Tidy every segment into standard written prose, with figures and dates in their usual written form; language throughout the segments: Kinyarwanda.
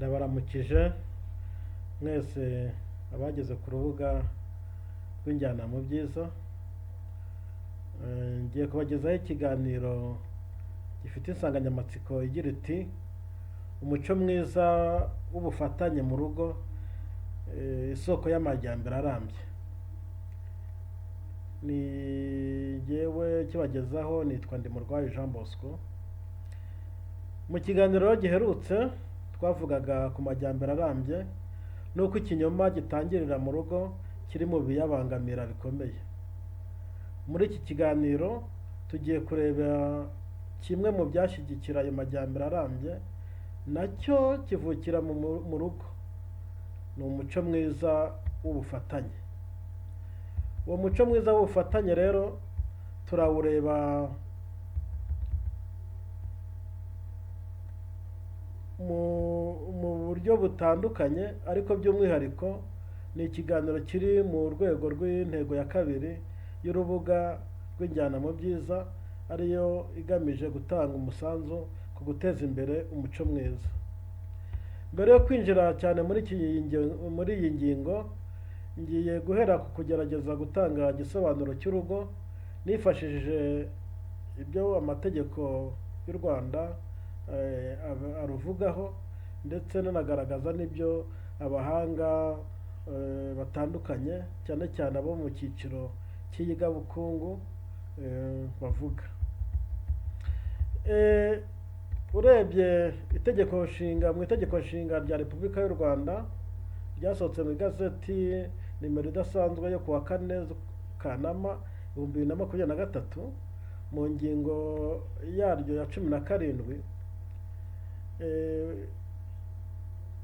ndabaramukije mwese abageze ku rubuga rw'injyana mu byiza. Ngiye kubagezaho ikiganiro gifite insanganyamatsiko igira iti umuco mwiza w'ubufatanye mu rugo, isoko y'amajyambere arambye. Ni jyewe kibagezaho, nitwa Ndimurwayi Jean Bosco. Mu kiganiro giherutse twavugaga ku majyambere arambye nuko ikinyoma gitangirira mu rugo kiri mu biyabangamira bikomeye. Muri iki kiganiro tugiye kureba kimwe mu byashyigikira ayo majyambere arambye, nacyo kivukira mu rugo. Ni umuco mwiza w'ubufatanye. Uwo muco mwiza w'ubufatanye rero turawureba mu buryo butandukanye, ariko by'umwihariko ni ikiganiro kiri mu rwego rw'intego ya kabiri y'urubuga rw'injyana mu byiza, ariyo igamije gutanga umusanzu ku guteza imbere umuco mwiza. Mbere yo kwinjira cyane muri iyi ngingo, ngiye guhera ku kugerageza gutanga igisobanuro cy'urugo nifashishije ibyo amategeko y'u Rwanda aruvugaho, ndetse nanagaragaza n'ibyo abahanga batandukanye cyane cyane abo mu cyiciro cy'iyigabukungu bavuga. Urebye mu itegeko nshinga rya Repubulika y'u Rwanda ryasohotse mu igazeti nimero idasanzwe yo kuwa 4 Kanama 2023, mu ngingo yaryo ya 17,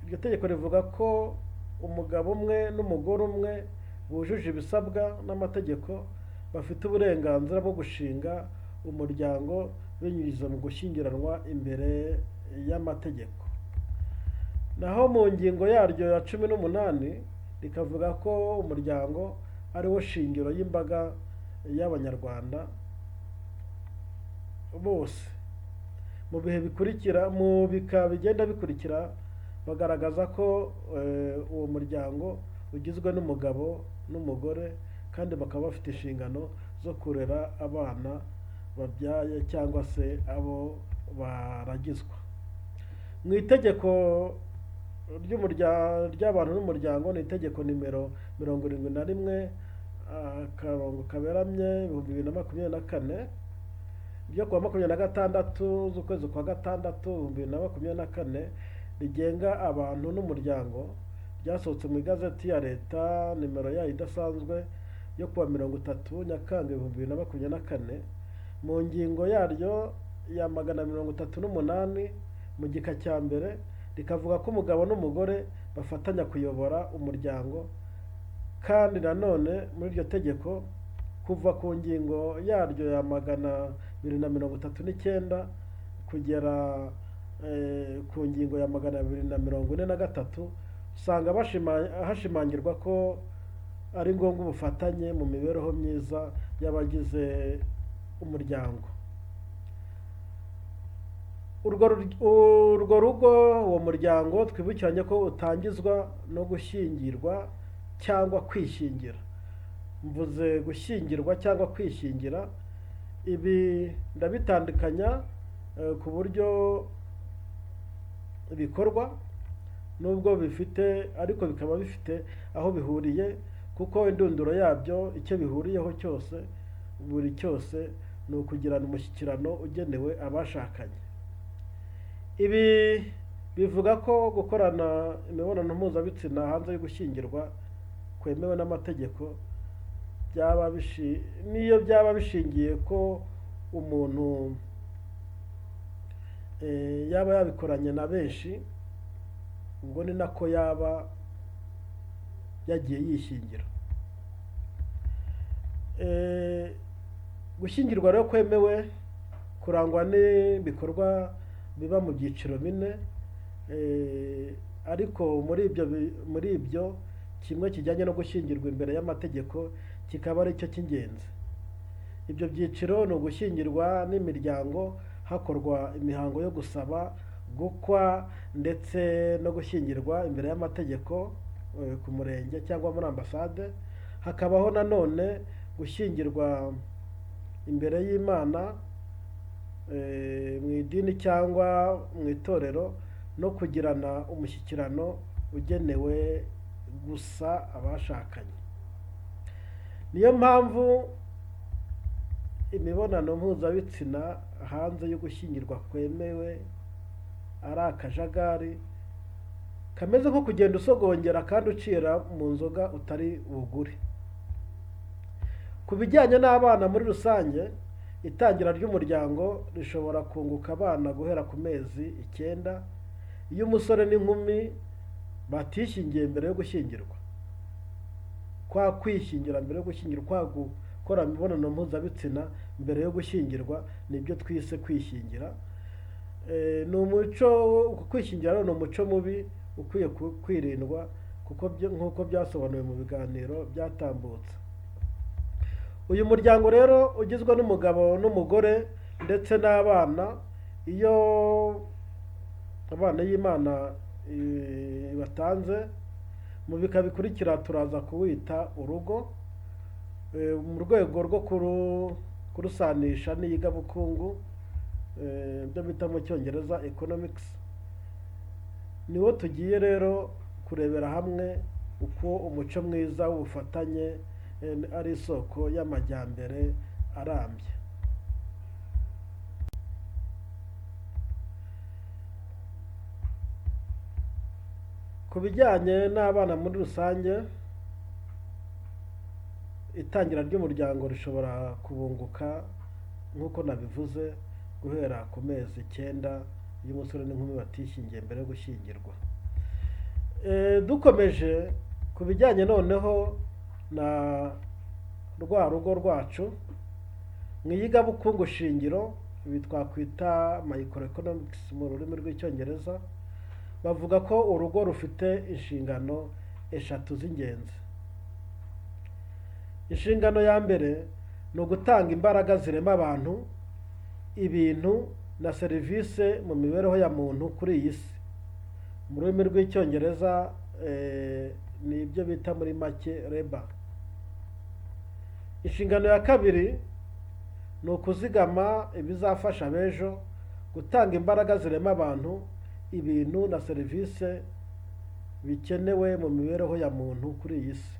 iryo tegeko rivuga ko umugabo umwe n'umugore umwe bujuje ibisabwa n'amategeko bafite uburenganzira bwo gushinga umuryango binyuze mu gushyingiranwa imbere y'amategeko. Naho mu ngingo yaryo ya 18 rikavuga ko umuryango ari wo shingiro y'imbaga y'Abanyarwanda bose. Mu bika bigenda bikurikira bagaragaza ko uwo muryango ugizwe n'umugabo n'umugore, kandi bakaba bafite inshingano zo kurera abana babyaye cyangwa se abo baragizwa. Mu itegeko ry'abantu n'umuryango, ni itegeko nimero 71 akarongo kaberamye 2024 ryo kuwa 26 z'ukwezi kwa 6 2024 rigenga abantu n'umuryango, ryasohotse mu igazeti ya leta nimero yayo idasanzwe yo kuwa 30 Nyakanga 2024, mu ngingo yaryo ya 138 mu gika cya mbere rikavuga ko umugabo n'umugore bafatanya kuyobora umuryango. Kandi nanone muri iryo tegeko kuva ku ngingo yaryo ya 239 kugera ku ngingo ya 243 usanga hashimangirwa ko ari ngombwa ubufatanye mu mibereho myiza y'abagize umuryango. Urwo rugo, uwo muryango, twibukiranye ko utangizwa no gushyingirwa cyangwa kwishingira. Mvuze gushyingirwa cyangwa kwishingira, ibi ndabitandukanya ku buryo bikorwa, nubwo ariko bikaba bifite aho bihuriye, kuko indunduro yabyo icyo bihuriyeho cyose, buri cyose ni ukugirana umushyikirano ugenewe abashakanye. Ibi bivuga ko gukorana imibonano mpuzabitsina hanze yo gushyingirwa kwemewe n'amategeko, niyo byaba bishingiye ko umuntu yaba yabikoranye na benshi, ubwo ni nako yaba yagiye yishingira. Gushyingirwa rero kwemewe kurangwa n'ibikorwa biba mu byiciro 4, ariko muri ibyo kimwe kijyanye no gushyingirwa imbere y'amategeko kikaba ari cyo cy'ingenzi. Ibyo byiciro ni ugushyingirwa n'imiryango hakorwa imihango yo gusaba, gukwa ndetse no gushyingirwa imbere y'amategeko ku murenge cyangwa muri ambasade. Hakabaho nanone gushyingirwa imbere y'Imana mu idini cyangwa mu itorero, no kugirana umushyikirano ugenewe gusa abashakanye. Niyo mpamvu imibonano mpuzabitsina hanze yo gushyingirwa kwemewe ari akajagari kameze nko kugenda usogongera kandi ucira mu nzoga utari bugure. Ku bijyanye n'abana muri rusange, itangira ry'umuryango rishobora kunguka abana guhera ku mezi 9 iyo umusore n'inkumi batishingiye mbere yo gushyingirwa. Kwa kwishingira mbere yo gushyingirwa, kwa gukora imibonano mpuzabitsina mbere yo gushyingirwa, nibyo twise kwishingira. Ni umuco, kwishingira ni umuco mubi ukwiye kwirindwa nk'uko byasobanuwe mu biganiro byatambutse. Uyu muryango rero ugizwe n'umugabo n'umugore ndetse n'abana, iyo abana y'Imana batanze mu bika bikurikira turaza kuwita urugo, mu rwego rwo kurusanisha n'iyigabukungu, byo bita mu Cyongereza economics. Niwo tugiye rero kurebera hamwe uko umuco mwiza w'ubufatanye ari isoko y'amajyambere arambye. Ku bijyanye n'abana muri rusange, itangira ry'umuryango rishobora kubunguka nk'uko nabivuze guhera ku mezi 9 iyo umusore n'inkumi batishingiye mbere yo gushyingirwa. Dukomeje ku bijyanye noneho na rwa rugo rwacu, mu iyigabukungu shingiro, ibi twakwita microeconomics mu rurimi rw'Icyongereza, bavuga ko urugo rufite inshingano 3 z'ingenzi. Inshingano ya mbere ni ugutanga imbaraga zirema abantu, ibintu na serivisi mu mibereho ya muntu kuri iyi si. Mu rurimi rw'Icyongereza ni ibyo bita muri make labor. Inshingano ya kabiri ni ukuzigama ibizafasha abejo, gutanga imbaraga zirema abantu, ibintu na serivisi bikenewe mu mibereho ya muntu kuri iyi si.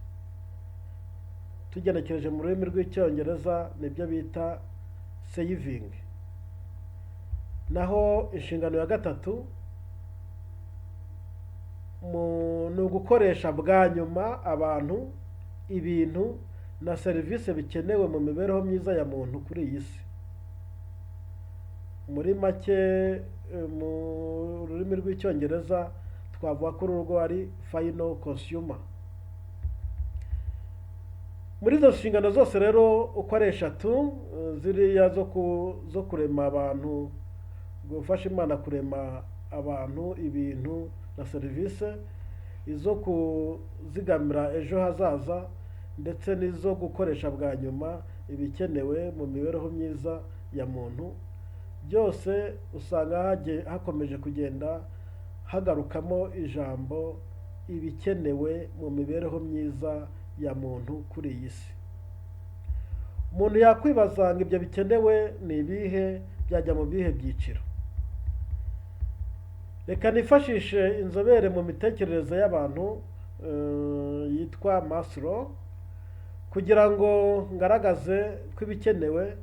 Tugenekereje mu rurimi rw'Icyongereza nibyo bita saving. Naho inshingano ya gatatu ni ugukoresha bwa nyuma abantu, ibintu na serivisi bikenewe mu mibereho myiza ya muntu kuri iyi si. Muri make mu rurimi rw'Icyongereza twavuga ko urugo ari final consumer. Muri izo nshingano zose rero uko ari 3, ziriya zo kurema abantu, gufasha Imana kurema abantu, ibintu na serivisi, izo kuzigamira ejo hazaza, ndetse n'izo gukoresha bwa nyuma ibikenewe mu mibereho myiza ya muntu, byose usanga hakomeje kugenda hagarukamo ijambo ibikenewe mu mibereho myiza ya muntu kuri iyi si. Umuntu yakwibaza ngo ibyo bikenewe ni ibihe, byajya mu bihe byiciro. Reka nifashishe inzobere mu mitekerereze y'abantu yitwa Maslow kugira ngo ngaragaze ko ibikenewe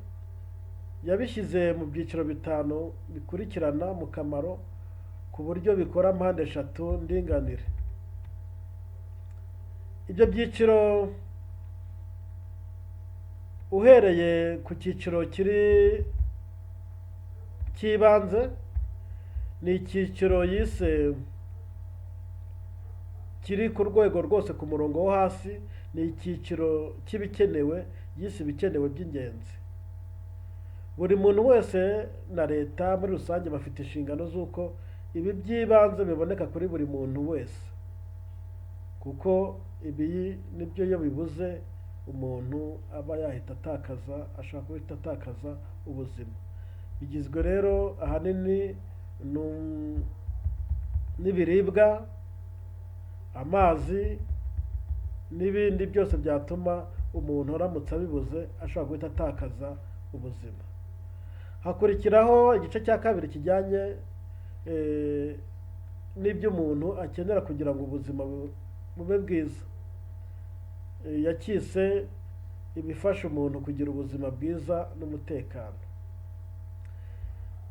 yabishyize mu byiciro 5 bikurikirana mu kamaro, ku buryo bikora mpande 3 ndinganire. Ibyo byiciro uhereye ku cyiciro cy'ibanze, ni icyiciro yise kiri ku rwego rwose ku murongo wo hasi, ni icyiciro cy'ibikenewe yise ibikenewe by'ingenzi. Buri muntu wese na leta muri rusange bafite inshingano z'uko ibi by'ibanze biboneka kuri buri muntu wese, kuko ibi nibyo iyo bibuze umuntu aba yahita ashaka guhita atakaza ubuzima. Bigizwe rero ahanini n'ibiribwa, amazi n'ibindi byose byatuma umuntu aramutse abibuze ashobora guhita atakaza ubuzima. Hakurikiraho igice cya kabiri kijyanye n'ibyo umuntu akenera kugira ngo ubuzima bube bwiza. Yacyise ibifasha umuntu kugira ubuzima bwiza n'umutekano.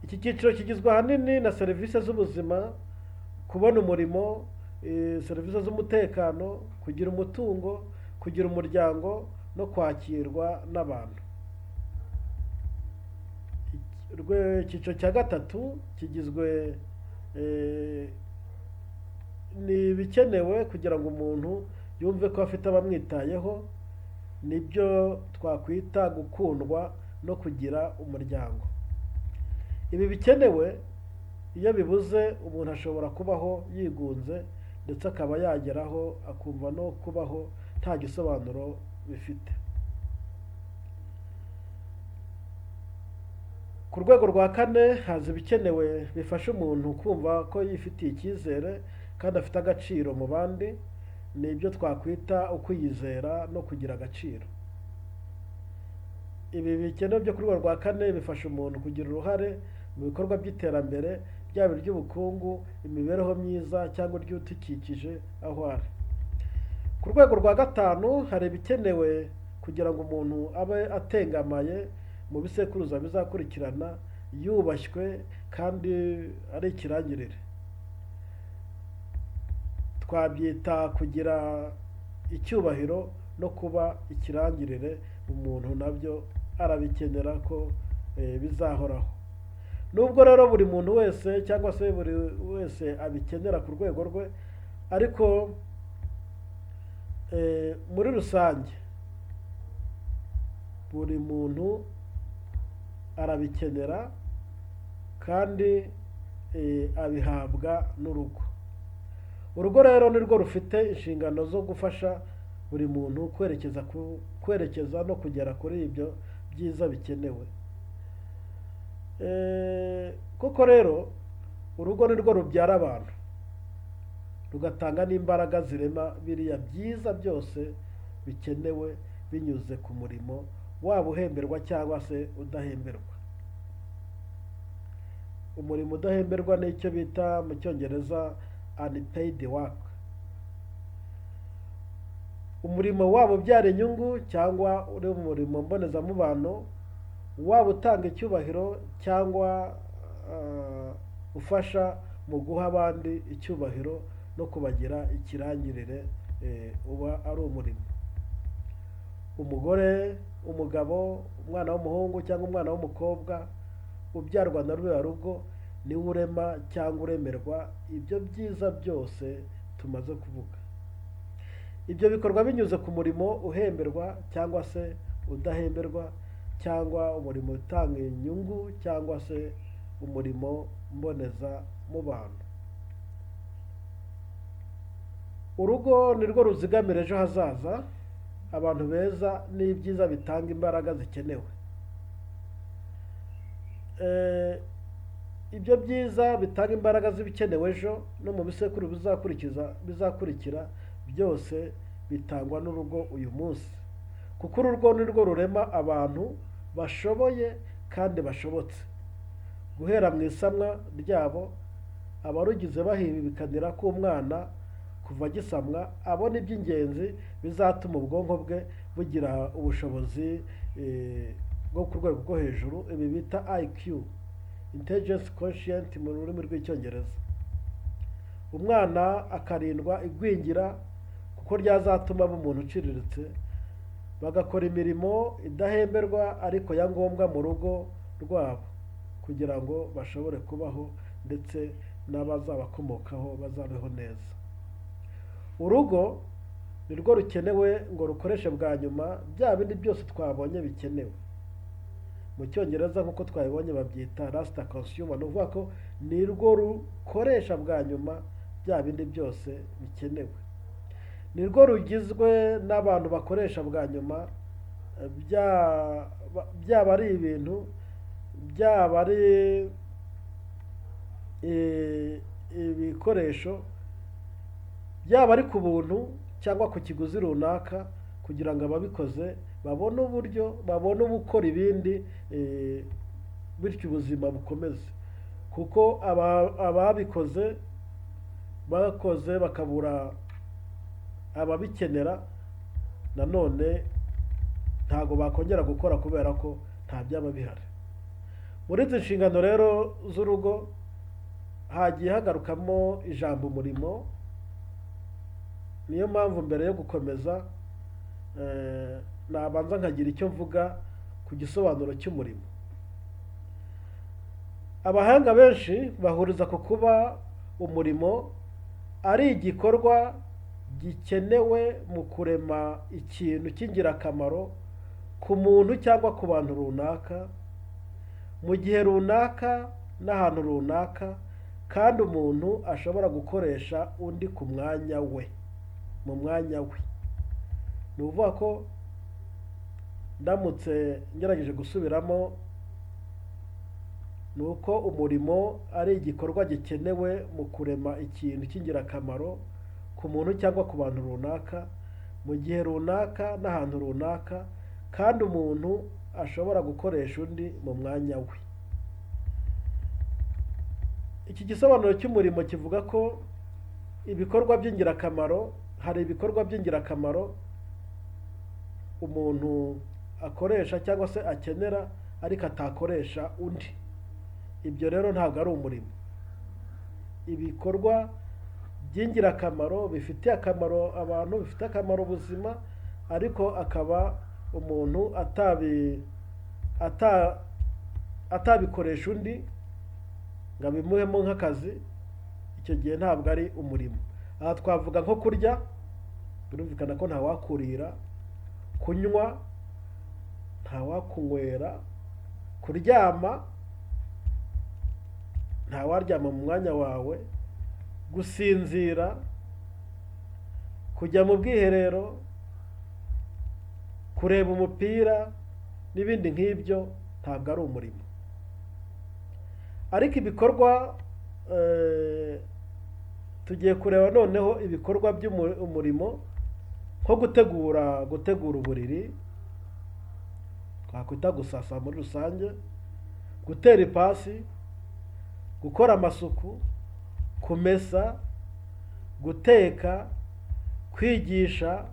Iki cyiciro kigizwe ahanini na serivisi z'ubuzima, kubona umurimo, serivisi z'umutekano, kugira umutungo, kugira umuryango no kwakirwa n'abantu. Icyiciro cya gatatu kigizwe ni ibikenewe kugira ngo umuntu yumve ko afite abamwitayeho, nibyo twakwita gukundwa no kugira umuryango. Ibi bikenewe iyo bibuze umuntu ashobora kubaho yigunze ndetse akaba yageraho akumva no kubaho nta gisobanuro bifite. Ku rwego rwa kane haza ibikenewe bifasha umuntu kumva ko yifitiye icyizere kandi afite agaciro mu bandi, ni ibyo twakwita ukwiyizera no kugira agaciro. Ibi bikenewe byo ku rwego rwa kane bifasha umuntu kugira uruhare mu bikorwa by'iterambere, byaba iry'ubukungu, imibereho myiza cyangwa iry'utukikije aho ari. Ku rwego rwa gatanu hari ibikenewe kugira ngo umuntu abe atengamaye mu bisekuruza bizakurikirana, yubashywe kandi ari ikirangirire. Twabyita kugira icyubahiro no kuba ikirangirire. Umuntu nabyo arabikenera ko bizahoraho. Nubwo rero buri muntu wese cyangwa se buri wese abikenera ku rwego rwe, ariko muri rusange buri muntu arabikenera kandi abihabwa n'urugo. Urugo rero ni rwo rufite inshingano zo gufasha buri muntu kwerekeza no kugera kuri ibyo byiza bikenewe. Koko rero urugo ni rwo rubyara abantu, rugatanga n'imbaraga zirema biriya byiza byose bikenewe binyuze ku murimo, waba uhemberwa cyangwa se udahemberwa. Umurimo udahemberwa ni icyo bita mu cyongereza unpaid work. Umurimo waba ubyara inyungu cyangwa uri mu murimo mbonezamubano, waba utanga icyubahiro cyangwa ufasha mu guha abandi icyubahiro no kubagira ikirangirire, uba ari umurimo. Umugore, umugabo, umwana w'umuhungu cyangwa umwana w'umukobwa ubyarwa na ruriya rugo niwe urema cyangwa uremerwa ibyo byiza byose tumaze kuvuga. Ibyo bikorwa binyuze ku murimo uhemberwa cyangwa se udahemberwa, cyangwa umurimo utanga inyungu cyangwa se umurimo mbonezamubano. Urugo ni rwo ruzigamira ejo hazaza, abantu beza n'ibyiza bitanga imbaraga zikenewe. Ibyo byiza bitanga imbaraga z'ibikenewe ejo no mu bisekuru bizakurikira byose bitangwa n'urugo uyu munsi, kuko urugo ni rwo rurema abantu bashoboye kandi bashobotse. Guhera mu isamwa ryabo, abarugize bahibikanira ko umwana kuva agisamwa abona iby'ingenzi bizatuma ubwonko bwe bugira ubushobozi bwo ku rwego rwo hejuru, ibi bita IQ, intelligence quotient mu rurimi rw'icyongereza. Umwana akarindwa igwingira kuko ryazatuma aba umuntu uciriritse, bagakora imirimo idahemberwa ariko ya ngombwa mu rugo rwabo kugira ngo bashobore kubaho ndetse n'abazabakomokaho bazabeho neza. Urugo ni rwo rukenewe ngo rukoreshe bwa nyuma bya bindi byose twabonye bikenewe. Mu cyongereza nk'uko twabibonye babyita last consumer, ni ukuvuga ko ni rwo rukoresha bwa nyuma bya bindi byose bikenewe. Ni rwo rugizwe n'abantu bakoresha bwa nyuma, byaba ari ibintu, byaba ari ibikoresho byaba ari ku buntu cyangwa ku kiguzi runaka kugira ngo ababikoze babone uburyo babone ubukora ibindi, bityo ubuzima bukomeze, kuko ababikoze bakoze bakabura ababikenera, nanone ntabwo bakongera gukora kubera ko nta byaba bihari. Muri izi nshingano rero z'urugo hagiye hagarukamo ijambo umurimo. Niyo mpamvu mbere yo gukomeza nabanza nkagira icyo mvuga ku gisobanuro cy'umurimo. Abahanga benshi bahuriza ku kuba umurimo ari igikorwa gikenewe mu kurema ikintu cy'ingirakamaro ku muntu cyangwa ku bantu runaka, mu gihe runaka n'ahantu runaka, kandi umuntu ashobora gukoresha undi ku mwanya we, mu mwanya we. Ni ukuvuga ko ndamutse ngerageje gusubiramo, ni uko umurimo ari igikorwa gikenewe mu kurema ikintu cy'ingirakamaro ku muntu cyangwa ku bantu runaka, mu gihe runaka n'ahantu runaka, kandi umuntu ashobora gukoresha undi mu mwanya we. Iki gisobanuro cy'umurimo kivuga ko ibikorwa by'ingirakamaro, hari ibikorwa by'ingirakamaro umuntu akoresha cyangwa se akenera ariko atakoresha undi. Ibyo rero ntabwo ari umurimo. Ibikorwa by'ingirakamaro bifitiye akamaro abantu, bifitiye akamaro ubuzima, ariko akaba umuntu atabikoresha undi ngo abimuhemo nk'akazi, icyo gihe ntabwo ari umurimo. Aha twavuga nko kurya, birumvikana ko ntawakurira, kunywa ntawakunywera, kuryama ntawaryama mu mwanya wawe, gusinzira, kujya mu bwiherero, kureba umupira n'ibindi nk'ibyo ntabwo ari umurimo. Ariko ibikorwa tugiye kureba noneho ibikorwa by'umurimo, nko gutegura uburiri, twakwita gusasa muri rusange, gutera ipasi, gukora amasuku, kumesa, guteka, kwigisha,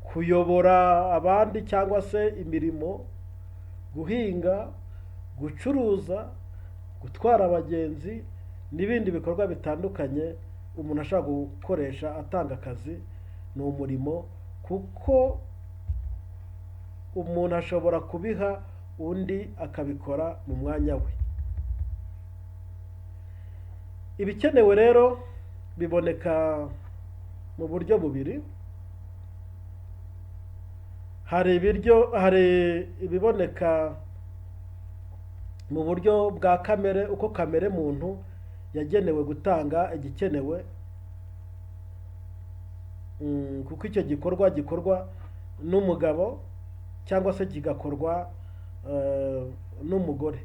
kuyobora abandi cyangwa se imirimo, guhinga, gucuruza, gutwara abagenzi n'ibindi bikorwa bitandukanye umuntu ashobora gukoresha atanga akazi, ni umurimo, kuko umuntu ashobora kubiha undi akabikora mu mwanya we. Ibikenewe rero biboneka mu buryo bubiri. Hari ibiboneka mu buryo bwa kamere, uko kamere muntu yagenewe gutanga igikenewe, kuko icyo gikorwa n'umugabo cyangwa se kigakorwa n'umugore.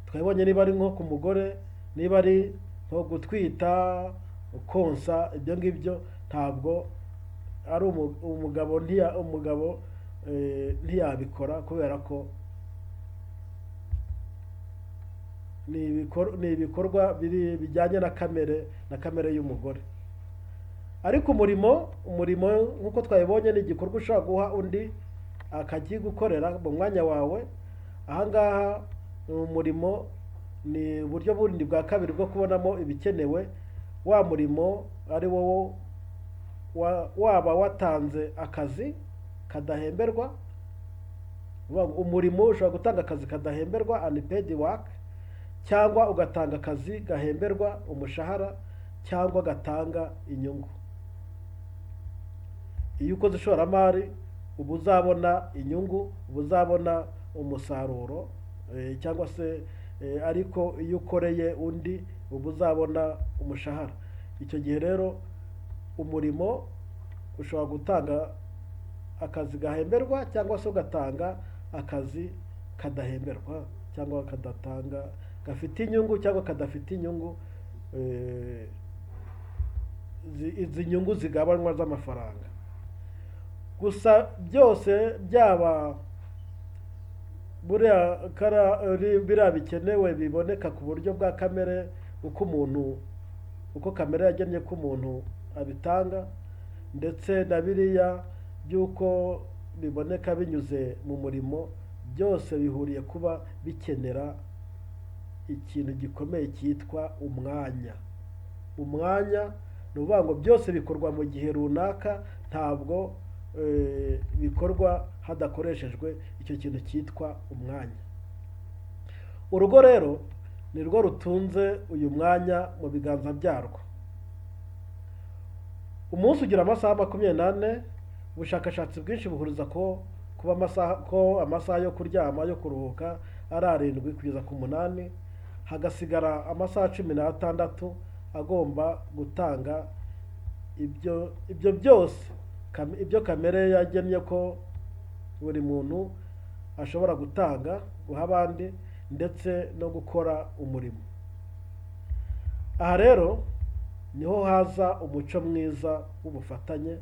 Twabonye niba ari nko ku mugore, niba ari nko gutwita, konsa, ibyo ngibyo ntabwo ari umugabo ntiyabikora, kubera ko ni ibikorwa bijyanye na kamere y'umugore. Ariko umurimo nk'uko twabibonye ni igikorwa ushobora guha undi akakigukorera mu mwanya wawe. Ahangaha umurimo ni uburyo bundi bwa kabiri bwo kubonamo ibikenewe. Wa murimo ari wowe waba watanze akazi kadahemberwa. Umurimo ushobora gutanga akazi kadahemberwa, unpaid work, cyangwa ugatanga akazi gahemberwa umushahara, cyangwa gatanga inyungu. Iyo ukoze ishoramari uba uzabona inyungu, uba uzabona umusaruro, cyangwa se ariko iyo ukoreye undi uba uzabona umushahara. Icyo gihe rero umurimo ushobora gutanga akazi gahemberwa, cyangwa se ugatanga akazi kadahemberwa, cyangwa kadatanga gafite inyungu cyangwa kadafite inyungu, izi nyungu zigabanywa z'amafaranga. Gusa byose byaba biriya bikenewe biboneka ku buryo bwa kamere, uko kamere yagennye ko umuntu abitanga, ndetse na biriya by'uko biboneka binyuze mu murimo, byose bihuriye kuba bikenera ikintu gikomeye cyitwa umwanya. Umwanya ni ukuvuga ngo byose bikorwa mu gihe runaka, ntabwo bikorwa hadakoreshejwe icyo kintu cyitwa umwanya. Urugo rero ni rwo rutunze uyu mwanya mu biganza byarwo. Umunsi ugira amasaha 24. Ubushakashatsi bwinshi buhuriza ko amasaha yo kuryama, yo kuruhuka ari 7 kugeza ku 8, hagasigara amasaha 16 agomba gutanga ibyo byose, ibyo kamere yagennye ko buri muntu ashobora gutanga, guha abandi, ndetse no gukora umurimo. Aha rero niho haza umuco mwiza w'ubufatanye,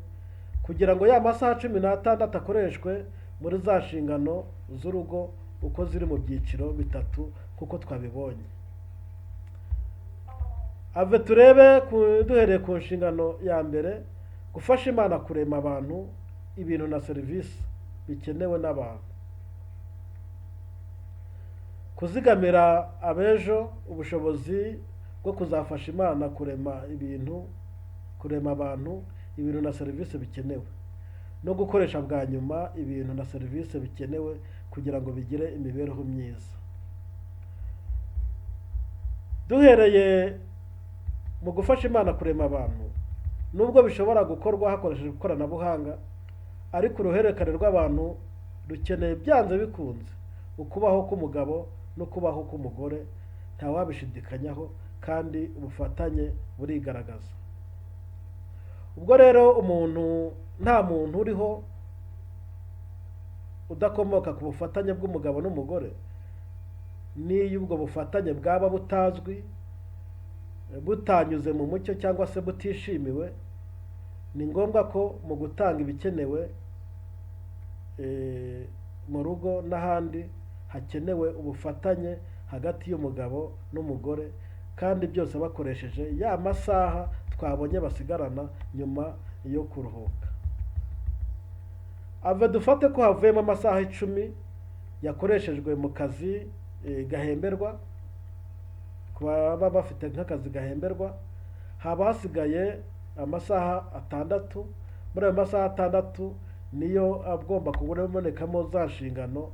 kugira ngo ya masaha 16 akoreshwe muri za nshingano z'urugo uko ziri mu byiciro bitatu kuko twabibonye. Ave turebe duhereye ku nshingano ya mbere, gufasha Imana kurema abantu, ibintu na serivisi bikenewe n'abantu. Kuzigamira abejo, ubushobozi bwo kuzafasha Imana kurema abantu, ibintu na serivisi bikenewe, no gukoresha bwa nyuma ibintu na serivisi bikenewe kugira ngo bigire imibereho myiza. Duhereye mu gufasha Imana kurema abantu, nubwo bishobora gukorwa hakoreshejwe ikoranabuhanga, ariko uruhererekane rw'abantu rukeneye byanze bikunze ukubaho k'umugabo no kubaho k'umugore, ntawabishidikanyaho, kandi ubufatanye burigaragaza. Ubwo rero nta muntu uriho udakomoka ku bufatanye bw'umugabo n'umugore, n'iyo ubwo bufatanye bwaba butazwi, butanyuze mu mucyo, cyangwa se butishimiwe, ni ngombwa ko mu gutanga ibikenewe mu rugo n'ahandi hakenewe ubufatanye hagati y'umugabo n'umugore, kandi byose bakoresheje ya masaha twabonye basigarana nyuma yo kuruhuka. Ave dufate ko havuyemo amasaha 10 yakoreshejwe mu kazi gahemberwa, kuba bafite nk'akazi gahemberwa, haba hasigaye amasaha 6. Muri ayo masaha 6 niyo agomba kubonekamo za nshingano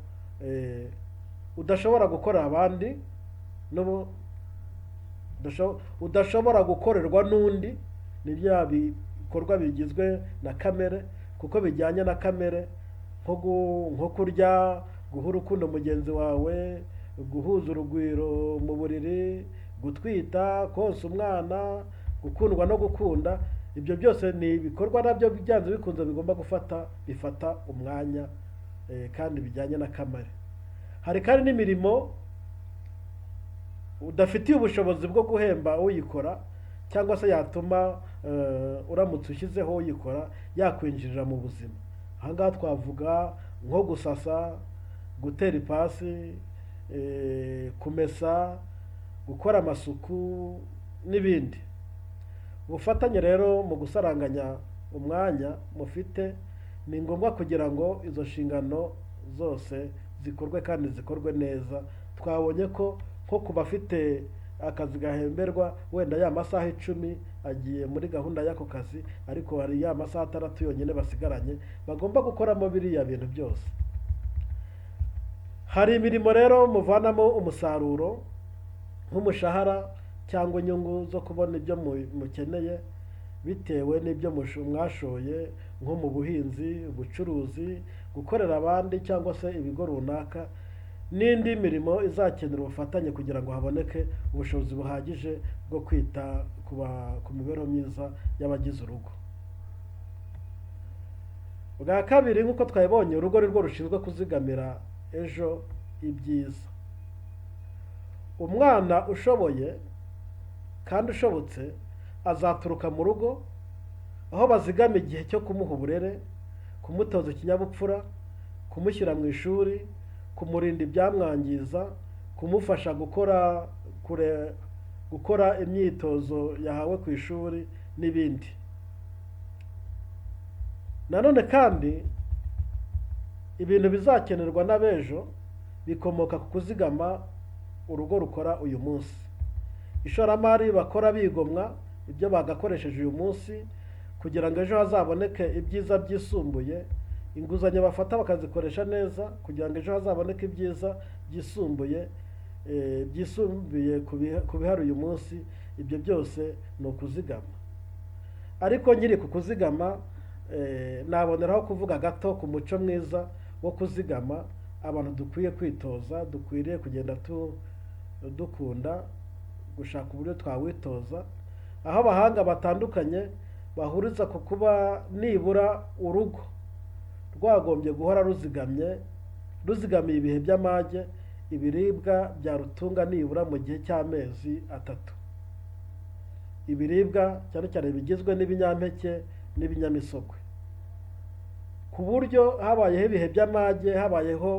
udashobora gukorera abandi, udashobora gukorerwa n'undi. Ni bya bikorwa bigizwe na kamere, kuko bijyanye na kamere, nko kurya, guha urukundo mugenzi wawe, guhuza urugwiro mu buriri, gutwita, konsa umwana, gukundwa no gukunda. Ibyo byose ni ibikorwa nabyo byanze bikunze bigomba bifata umwanya, kandi bijyanye na kamere. Hari kandi n'imirimo udafitiye ubushobozi bwo guhemba uyikora, cyangwa se yatuma uramutse ushyizeho uyikora yakwinjirira mu buzima. Aha ngaha twavuga nko gusasa, gutera ipasi, kumesa, gukora amasuku n'ibindi. Ubufatanye rero mu gusaranganya umwanya mufite, ni ngombwa kugira ngo izo nshingano zose zikorwe kandi zikorwe neza. Twabonye ko nko ku bafite akazi gahemberwa, wenda ya masaha 10 agiye muri gahunda y'ako kazi, ariko hari ya masaha 6 yonyine basigaranye bagomba gukoramo biriya bintu byose. Hari imirimo rero muvanamo umusaruro nk'umushahara cyangwa inyungu zo kubona ibyo mukeneye bitewe n'ibyo mwashoye, nko mu buhinzi, ubucuruzi, gukorera abandi cyangwa se ibigo runaka, n'indi mirimo izakenera ubufatanye kugira ngo haboneke ubushobozi buhagije bwo kwita ku mibereho myiza y'abagize urugo. Bwa kabiri, nk'uko twabibonye, urugo ni rwo rushinzwe kuzigamira ejo ibyiza. umwana ushoboye kandi ushobotse azaturuka mu rugo aho bazigama igihe cyo kumuha uburere, kumutoza ikinyabupfura, kumushyira mu ishuri, kumurinda ibyamwangiza, kumufasha gukora imyitozo yahawe ku ishuri n'ibindi. Nanone kandi ibintu bizakenerwa n'abejo bikomoka ku kuzigama urugo rukora uyu munsi. Ishoramari bakora bigomwa ibyo bagakoresheje uyu munsi kugira ngo ejo hazaboneke ibyiza byisumbuye, inguzanyo bafata bakazikoresha neza kugira ngo ejo hazaboneke ibyiza byisumbuye ku bihari uyu munsi. Ibyo byose ni ukuzigama. Ariko nyiri ku kuzigama naboneraho kuvuga gato ku muco mwiza wo kuzigama abantu dukwiye kwitoza, dukwiriye kugenda dukunda gushaka uburyo twawitoza, aho abahanga batandukanye bahuriza ku kuba nibura urugo rwagombye guhora ruzigamiye ibihe by'amage, ibiribwa byarutunga nibura mu gihe cy'amezi 3. Ibiribwa cyane cyane bigizwe n'ibinyampeke n'ibinyamisogwe, ku buryo habayeho ibihe by'amage, habayeho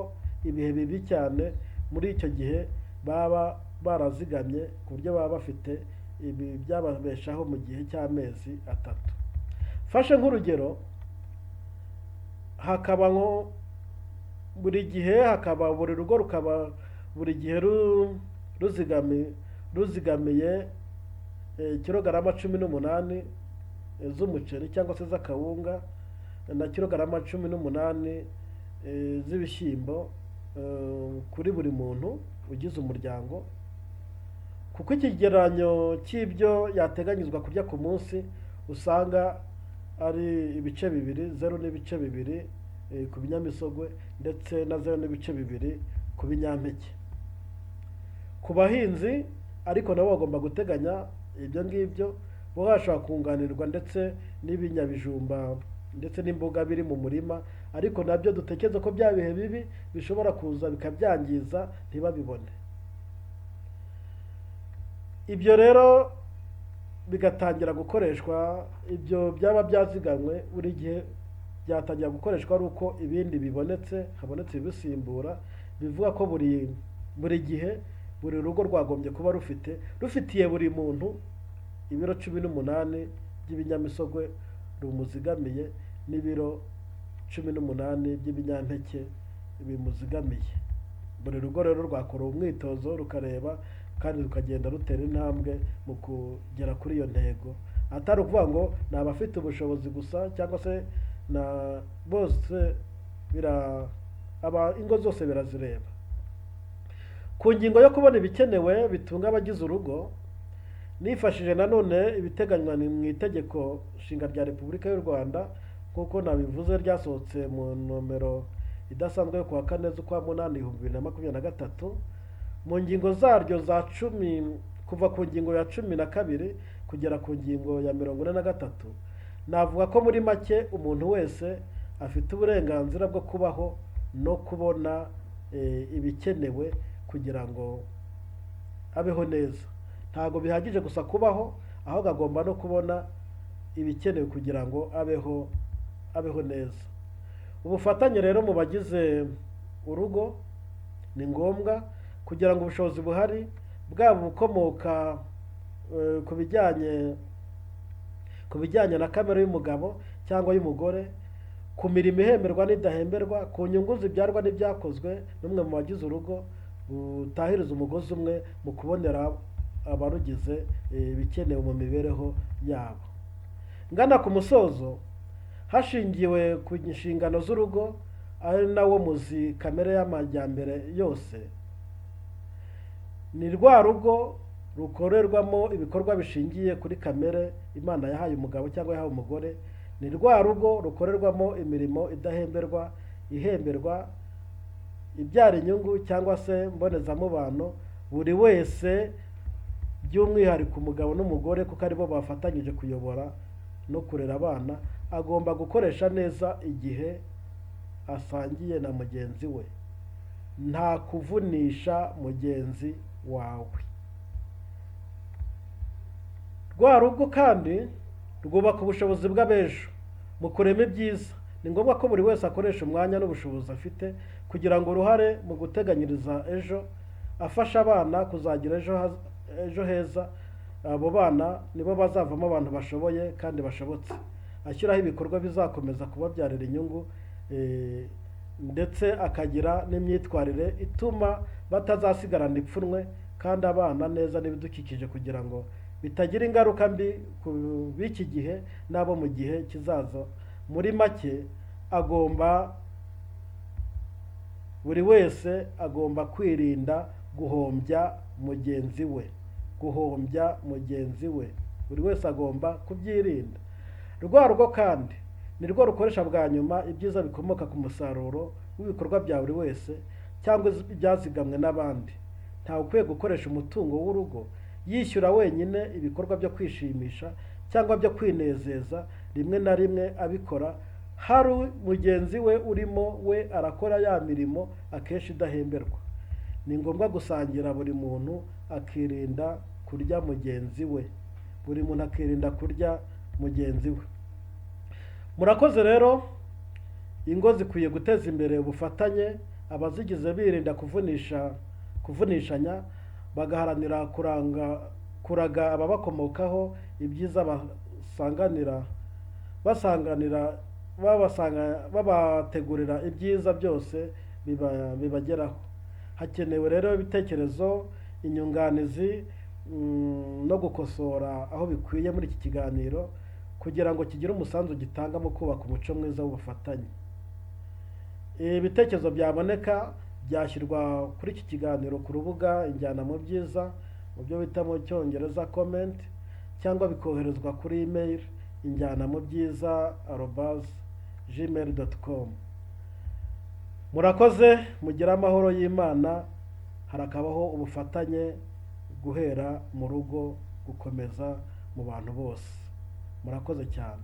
ibihe bibi cyane, muri icyo gihe baba barazigamye ku buryo baba bafite ibi byababeshaho mu gihe cy'amezi 3. Fashe nk'urugero, hakaba nko buri rugo rukaba buri gihe ruzigamiye kilogarama 18 z'umuceri cyangwa se z'akawunga na kilogarama 18 z'ibishyimbo kuri buri muntu ugize umuryango, kuko ikigereranyo cy'ibyo yateganyizwa kurya ku munsi usanga ari ibice 2, 0.2 ku binyamisogwe ndetse na 0.2 ku binyampeke. Ku bahinzi ariko nabo bagomba guteganya ibyo ngibyo, bo bashobora kunganirwa ndetse n'ibinyabijumba ndetse n'imboga biri mu murima, ariko nabyo dutekereza ko bya bihe bibi bishobora kuza bikabyangiza ntibabibone. Ibyo rero bigatangira gukoreshwa, ibyo byaba byaziganywe buri gihe byatangira gukoreshwa ari uko ibindi habonetse ibisimbura. Bivuga ko buri gihe buri rugo rwagombye kuba rufitiye buri muntu ibiro 18 by'ibinyamisogwe rumuzigamiye n'ibiro 18 by'ibinyampeke bimuzigamiye. Buri rugo rero rwakora umwitozo rukareba kandi rukagenda rutera intambwe mu kugera kuri iyo ntego, atari ukuvuga ngo ni abafite ubushobozi gusa cyangwa se na bose, ingo zose birazireba. Ku ngingo yo kubona ibikenewe bitunga abagize urugo, nifashije nanone ibiteganywa mu itegeko nshinga rya Repubulika y'u Rwanda, nk'uko nabivuze ryasohotse mu nomero idasanzwe yo kuwa 4 z'ukwa 8 2023, mu ngingo zaryo za 10 kuva ku ngingo ya 12 kugera ku ngingo ya 43, navuga ko muri make umuntu wese afite uburenganzira bwo kubaho no kubona ibikenewe kugira ngo abeho neza. Ntabwo bihagije gusa kubaho, ahubwo agomba no kubona ibikenewe kugira ngo abeho neza. Ubufatanye rero mu bagize urugo ni ngombwa kugira ngo ubushobozi buhari, bwaba bukomoka ku bijyanye na kamere y'umugabo cyangwa y'umugore, ku mirimo ihemberwa n'idahemberwa, ku nyungu zibyarwa n'ibyakozwe n'umwe mu bagize urugo, butahiriza umugozi umwe mu kubonera abarugize ibikenewe mu mibereho yabo. Ngana ku musozo, hashingiwe ku inshingano z'urugo ari nawo muzi kamere y'amajyambere yose, ni rwa rugo rukorerwamo ibikorwa bishingiye kuri kamere Imana yahaye umugabo cyangwa yahaye umugore, ni rwa rugo rukorerwamo imirimo idahemberwa, ihemberwa, ibyara inyungu cyangwa se mbonezamubano. Buri wese by'umwihariko umugabo n'umugore, kuko aribo bafatanyije kuyobora no kurera abana, agomba gukoresha neza igihe asangiye na mugenzi we, nta kuvunisha mugenzi wawe. Rwa rugo kandi rwubaka ubushobozi bw'abejo mu kurema ibyiza. Ni ngombwa ko buri wese akoresha umwanya n'ubushobozi afite kugira ngo uruhare mu guteganyiriza ejo, afasha abana kuzagira ejo heza. Abo bana nibo bazavamo abantu bashoboye kandi bashobotse, ashyiraho ibikorwa bizakomeza kubabyarira inyungu, ndetse akagira n'imyitwarire ituma batazasigarana ipfunwe, kandi abana neza n'ibidukikije kugira ngo bitagira ingaruka mbi ku b'iki gihe n'abo mu gihe kizaza. Muri make, buri wese agomba kwirinda guhombya mugenzi we. Buri wese agomba kubyirinda. Rwa rugo kandi ni rwo rukoresha bwa nyuma ibyiza bikomoka ku musaruro w'ibikorwa bya buri wese cyangwa ibyazigamwe n'abandi. Ntawe ukwiye gukoresha umutungo w'urugo yishyura wenyine ibikorwa byo kwishimisha cyangwa byo kwinezeza. Rimwe na rimwe abikora hari mugenzi we urimo, we arakora ya mirimo akenshi idahemberwa. Ni ngombwa gusangira, buri muntu akirinda kurya mugenzi we. Murakoze rero. Ingo zikwiye guteza imbere ubufatanye, abazigize birinda kuvunishanya, bagaharanira kuraga ababakomokaho ibyiza, babategurira ibyiza byose bibageraho. Hakenewe rero ibitekerezo, inyunganizi no gukosora aho bikwiye muri iki kiganiro kugira ngo kigire umusanzu gitanga mu kubaka umuco mwiza w'ubufatanye. Ibitekerezo byaboneka byashyirwa kuri iki kiganiro ku rubuga Injyana mu Byiza, mu byo bita mu Cyongereza comment, cyangwa bikoherezwa kuri email injyanamubyiza@gmail.com. Murakoze, mugire amahoro y'Imana. Harakabaho ubufatanye guhera mu rugo gukomeza mu bantu bose. Murakoze cyane.